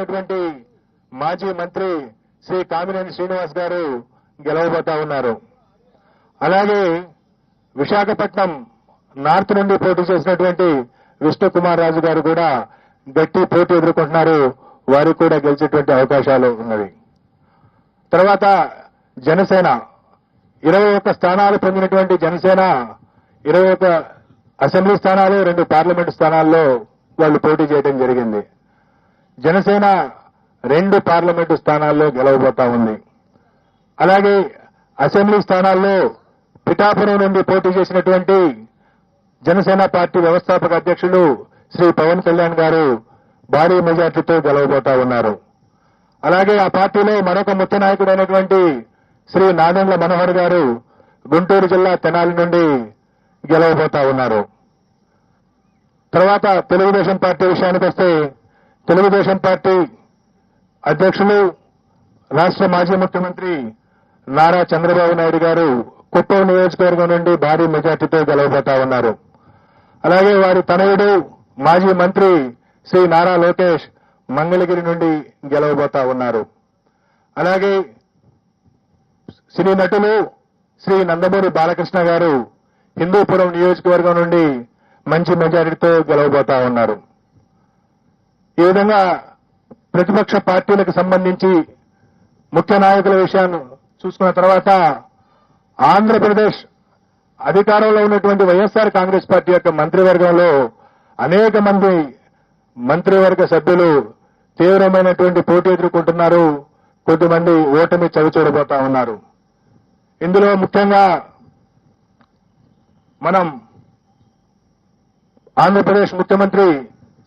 చేసినటువంటి మాజీ మంత్రి శ్రీ కామినేని శ్రీనివాస్ గారు గెలవబోతా ఉన్నారు. అలాగే విశాఖపట్నం నార్త్ నుండి పోటీ చేసినటువంటి విష్ణు కుమార్ రాజు గారు కూడా గట్టి పోటీ ఎదుర్కొంటున్నారు. వారికి కూడా గెలిచేటువంటి అవకాశాలు ఉన్నవి. తర్వాత జనసేన 21 స్థానాలు పొందినటువంటి జనసేన 21 అసెంబ్లీ స్థానాలు 2 పార్లమెంటు స్థానాల్లో వాళ్ళు పోటీ చేయడం జరిగింది. జనసేన 2 పార్లమెంటు స్థానాల్లో గెలవబోతా ఉంది. అలాగే అసెంబ్లీ స్థానాల్లో పిఠాపురం నుండి పోటీ చేసినటువంటి జనసేన పార్టీ వ్యవస్థాపక అధ్యక్షులు శ్రీ పవన్ కళ్యాణ్ గారు భారీ మెజార్టీతో గెలవబోతా ఉన్నారు. అలాగే ఆ పార్టీలో మరొక ముఖ్య నాయకుడైనటువంటి శ్రీ నాదెండ్ల మనోహర్ గారు గుంటూరు జిల్లా తెనాలి నుండి గెలవబోతా ఉన్నారు. తర్వాత తెలుగుదేశం పార్టీ విషయానికి వస్తే తెలుగుదేశం పార్టీ అధ్యక్షులు రాష్ట్ర మాజీ ముఖ్యమంత్రి నారా చంద్రబాబు నాయుడు గారు కుప్పం నియోజకవర్గం నుండి భారీ మెజార్టీతో గెలవబోతా ఉన్నారు. అలాగే వారి తనయుడు మాజీ మంత్రి శ్రీ నారా లోకేష్ మంగళగిరి నుండి గెలవబోతా ఉన్నారు. అలాగే సినీ నటులు శ్రీ నందమూరి బాలకృష్ణ గారు హిందూపురం నియోజకవర్గం నుండి మంచి మెజారిటీతో గెలవబోతా ఉన్నారు. ఈ విధంగా ప్రతిపక్ష పార్టీలకు సంబంధించి ముఖ్య నాయకుల విషయాన్ని చూసుకున్న తర్వాత ఆంధ్రప్రదేశ్ అధికారంలో ఉన్నటువంటి వైఎస్ఆర్ కాంగ్రెస్ పార్టీ యొక్క మంత్రివర్గంలో అనేక మంది మంత్రివర్గ సభ్యులు తీవ్రమైనటువంటి పోటీ ఎదుర్కొంటున్నారు. కొద్దిమంది ఓటమి చవిచూడబోతా ఉన్నారు. ఇందులో ముఖ్యంగా మనం ఆంధ్రప్రదేశ్ ముఖ్యమంత్రి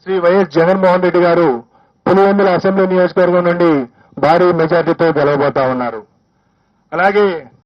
శ్రీ వైఎస్ జగన్మోహన్ రెడ్డి గారు పులివెందుల అసెంబ్లీ నియోజకవర్గం నుండి భారీ మెజార్టీతో గెలవబోతా ఉన్నారు. అలాగే